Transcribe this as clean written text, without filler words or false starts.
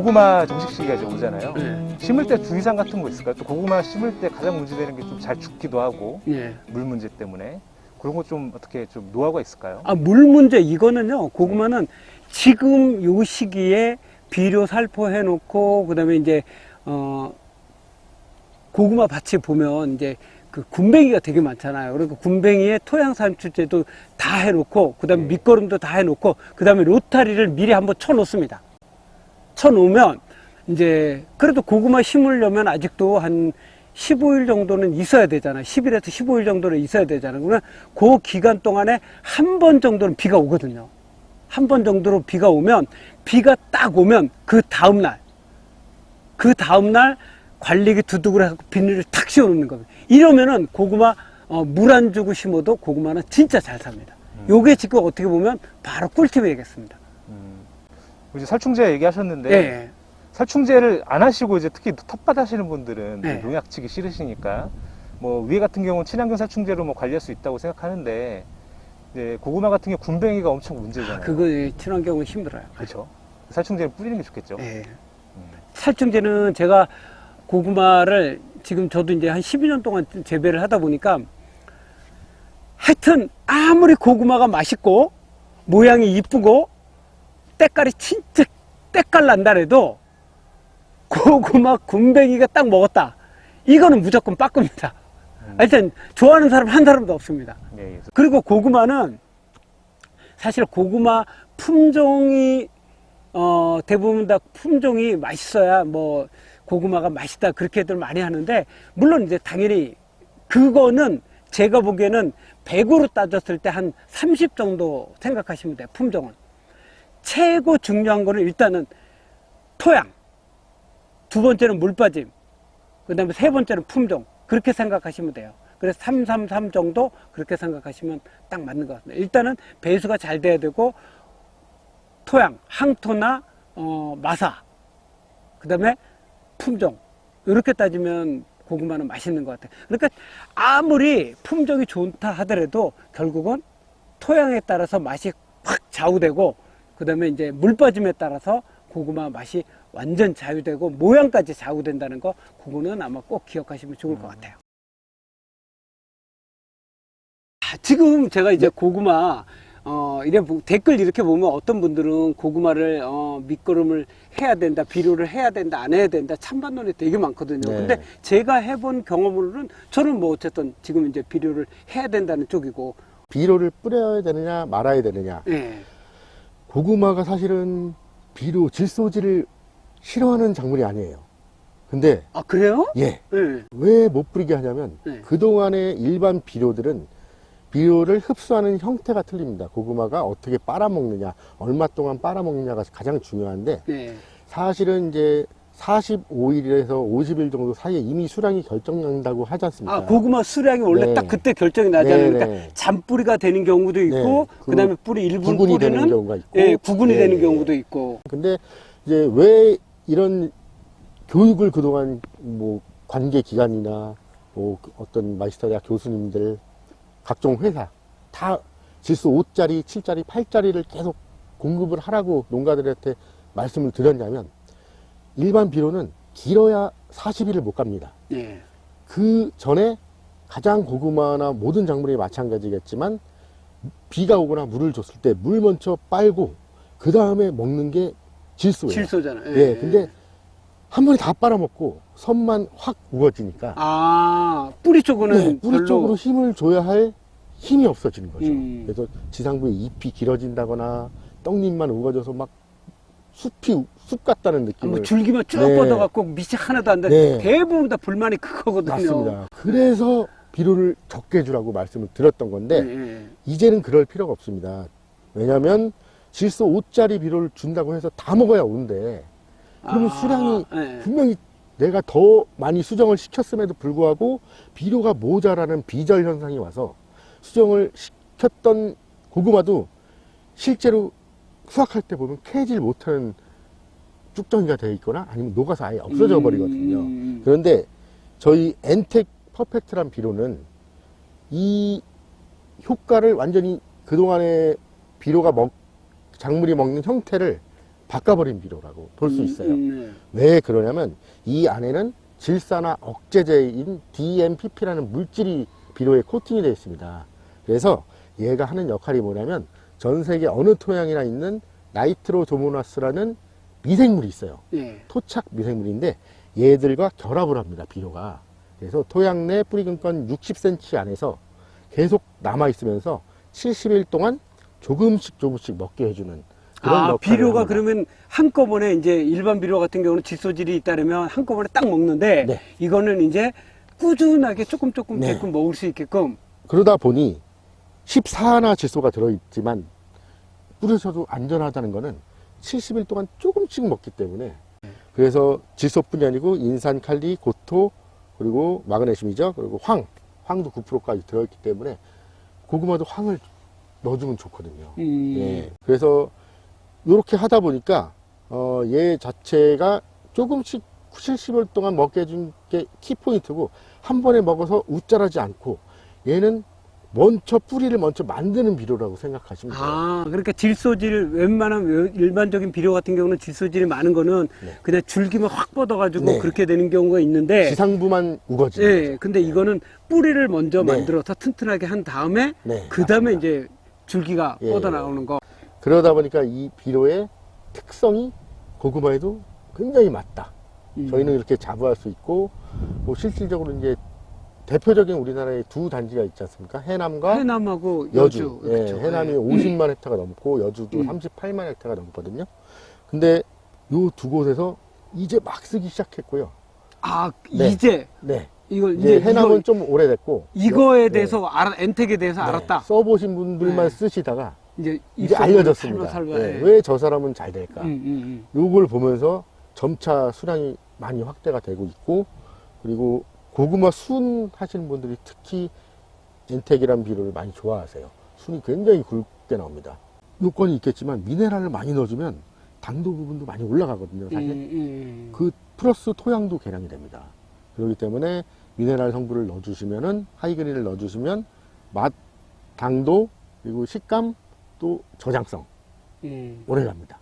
고구마 정식 시기가 이제 오잖아요. 네. 심을 때 주의사항 같은 거 있을까요? 또 고구마 심을 때 가장 문제되는 게 좀 잘 죽기도 하고 예. 물 문제 때문에 그런 거 좀 어떻게 좀 노하우가 있을까요? 아, 물 문제 이거는요. 고구마는 지금 요 시기에 비료 살포해 놓고 그다음에 이제 고구마 밭에 보면 이제 그 군뱅이가 되게 많잖아요. 그러니까 군뱅이에 토양 산출제도 다 해놓고 그다음에 밑거름도 다 해놓고 그다음에 로타리를 미리 한번 쳐놓습니다. 쳐놓으면 이제 그래도 고구마 심으려면 아직도 한 15일 정도는 있어야 되잖아요. 10일에서 15일 정도는 있어야 되잖아요. 그러면 그 기간 동안에 한 번 정도는 비가 오거든요. 한 번 정도로 비가 오면 비가 딱 오면 그 다음날 관리기 두둑을 해서 비닐을 탁 씌워놓는 겁니다. 이러면은 고구마 물 안 주고 심어도 고구마는 진짜 잘 삽니다. 요게 지금 어떻게 보면 바로 꿀팁이겠습니다. 이제 살충제 얘기하셨는데 예. 살충제를 안 하시고 이제 특히 텃밭 하시는 분들은 네. 농약 치기 싫으시니까 뭐 위에 같은 경우는 친환경 살충제로 뭐 관리할 수 있다고 생각하는데 이제 고구마 같은 경우 군뱅이가 엄청 문제잖아요. 그거 친환경은 힘들어요. 그렇죠. 살충제를 뿌리는 게 좋겠죠. 예. 살충제는 제가 고구마를 지금 저도 이제 한 12년 동안 재배를 하다 보니까 하여튼 아무리 고구마가 맛있고 모양이 이쁘고 때깔이 진짜 때깔 난다 해도 고구마 군뱅이가 딱 먹었다. 이거는 무조건 빠끔니다. 일단 좋아하는 사람 한 사람도 없습니다. 예, 예. 그리고 고구마는 사실 고구마 품종이 대부분 다 품종이 맛있어야 뭐 고구마가 맛있다 그렇게들 많이 하는데 물론 이제 당연히 그거는 제가 보기에는 100으로 따졌을 때 한 30 정도 생각하시면 돼요. 품종은 최고 중요한 거는 일단은 토양, 두 번째는 물 빠짐, 그 다음에 세 번째는 품종 그렇게 생각하시면 돼요. 그래서 333 정도 그렇게 생각하시면 딱 맞는 것 같습니다. 일단은 배수가 잘 돼야 되고 토양, 항토나 마사, 그 다음에 품종 이렇게 따지면 고구마는 맛있는 것 같아요. 그러니까 아무리 품종이 좋다 하더라도 결국은 토양에 따라서 맛이 확 좌우되고 그 다음에 이제 물 빠짐에 따라서 고구마 맛이 완전 좌우되고 모양까지 좌우된다는 거 그거는 아마 꼭 기억하시면 좋을 것 같아요. 지금 제가 이제 고구마 댓글 이렇게 보면 어떤 분들은 고구마를 밑거름을 해야 된다, 비료를 해야 된다, 안 해야 된다 찬반론이 되게 많거든요. 네. 근데 제가 해본 경험으로는 저는 뭐 어쨌든 지금 이제 비료를 해야 된다는 쪽이고. 비료를 뿌려야 되느냐 말아야 되느냐. 예. 고구마가 사실은 비료, 질소질을 싫어하는 작물이 아니에요. 근데 아 그래요? 예, 예. 왜 못 뿌리게 하냐면 네. 그동안의 일반 비료들은 비료를 흡수하는 형태가 틀립니다. 고구마가 어떻게 빨아먹느냐, 얼마 동안 빨아먹느냐가 가장 중요한데 예. 사실은 이제 45일에서 50일 정도 사이에 이미 수량이 결정난다고 하지 않습니까? 아 고구마 수량이 원래 네. 딱 그때 결정이 나잖아요. 네, 그러니까 네. 잔뿌리가 되는 경우도 있고 네. 그다음에 뿌리 일분 구근이 뿌리는 되는 경우가 있고. 예, 구근이 네. 되는 경우도 있고. 근데 이제 왜 이런 교육을 그동안 뭐 관계 기관이나 뭐 어떤 마이스터 대학 교수님들 각종 회사 다 질소 5짜리, 7짜리, 8짜리를 계속 공급을 하라고 농가들한테 말씀을 드렸냐면 일반 비료는 길어야 40일을 못 갑니다. 예. 그 전에 가장 고구마나 모든 작물이 마찬가지겠지만 비가 오거나 물을 줬을 때 물 먼저 빨고 그 다음에 먹는 게 질소예요. 질소잖아요. 예, 근데 한 번에 다 빨아먹고 선만 확 우거지니까 아 뿌리 쪽은 네, 뿌리 별로. 쪽으로 힘을 줘야 할 힘이 없어지는 거죠. 음. 그래서 지상부의 잎이 길어진다거나 떡잎만 우거져서 막 숲 같다는 느낌을. 뭐 줄기만 쭉 네. 뻗어갖고 밑이 하나도 안 돼. 네. 대부분 다 불만이 그거거든요. 맞습니다. 그래서 비료를 적게 주라고 말씀을 드렸던 건데 예. 이제는 그럴 필요가 없습니다. 왜냐하면 질소 5짜리 비료를 준다고 해서 다 먹어야 오는데 그러면 수량이 예. 분명히 내가 더 많이 수정을 시켰음에도 불구하고 비료가 모자라는 비절 현상이 와서 수정을 시켰던 고구마도 실제로 수확할 때 보면 캐질 못하는 쭉정이가 되어 있거나 아니면 녹아서 아예 없어져 버리거든요. 그런데 저희 엔텍 퍼펙트란 비료는 이 효과를 완전히 그동안의 비료가 작물이 먹는 형태를 바꿔버린 비료라고 볼 수 있어요. 네. 왜 그러냐면 이 안에는 질산화 억제제인 DMPP라는 물질이 비료에 코팅이 되어 있습니다. 그래서 얘가 하는 역할이 뭐냐면 전 세계 어느 토양이나 있는 나이트로조모나스라는 미생물이 있어요. 예. 토착 미생물인데 얘들과 결합을 합니다. 비료가. 그래서 토양 내 뿌리근권 60cm 안에서 계속 남아있으면서 70일 동안 조금씩 먹게 해주는 그런 아, 역할을 비료가 합니다. 그러면 한꺼번에 이제 일반 비료 같은 경우는 질소질이 있다면 한꺼번에 딱 먹는데 네. 이거는 이제 꾸준하게 조금 네. 먹을 수 있게끔. 그러다 보니 14하나 질소가 들어있지만 뿌려서도 안전하다는 거는 70일 동안 조금씩 먹기 때문에 그래서 질소뿐이 아니고 인산, 칼리, 고토 그리고 마그네슘이죠. 그리고 황도 9%까지 들어있기 때문에 고구마도 황을 넣어주면 좋거든요. 예. 그래서 이렇게 하다 보니까 얘 자체가 조금씩 70일 동안 먹게 해준 게 키포인트고 한 번에 먹어서 웃자라지 않고 얘는 뿌리를 먼저 만드는 비료라고 생각하시면 돼요. 아, 그러니까 질소질, 웬만한 일반적인 비료 같은 경우는 질소질이 많은 거는 네. 그냥 줄기만 확 뻗어가지고 네. 그렇게 되는 경우가 있는데. 지상부만 우거지는 예, 거죠. 근데 이거는 뿌리를 먼저 네. 만들어서 튼튼하게 한 다음에 네, 그 다음에 맞습니다. 이제 줄기가 예, 뻗어나오는 거. 그러다 보니까 이 비료의 특성이 고구마에도 굉장히 맞다. 저희는 이렇게 자부할 수 있고, 뭐 실질적으로 이제 대표적인 우리나라의 두 단지가 있지 않습니까? 해남과 해남하고 여주. 여주. 예, 그렇죠. 해남이 50만 헥타가 넘고 여주도 38만 헥타가 넘거든요. 근데 요 두 곳에서 이제 막 쓰기 시작했고요. 아, 네. 이제 네. 이걸 이제 해남은 이거, 좀 오래됐고 이거에 네. 대해서 엔텍에 대해서 네, 알았다. 써보신 분들만 네. 쓰시다가 이제 이제 알려졌습니다. 살바. 네, 예. 왜 저 사람은 잘 될까? 음. 요걸 보면서 점차 수량이 많이 확대가 되고 있고, 그리고 고구마 순 하시는 분들이 특히 엔텍이란 비료를 많이 좋아하세요. 순이 굉장히 굵게 나옵니다. 요건이 있겠지만 미네랄을 많이 넣어주면 당도 부분도 많이 올라가거든요. 사실 그 플러스 토양도 개량이 됩니다. 그렇기 때문에 미네랄 성분을 넣어주시면은 하이그린을 넣어주시면 맛, 당도 그리고 식감 또 저장성 오래 갑니다.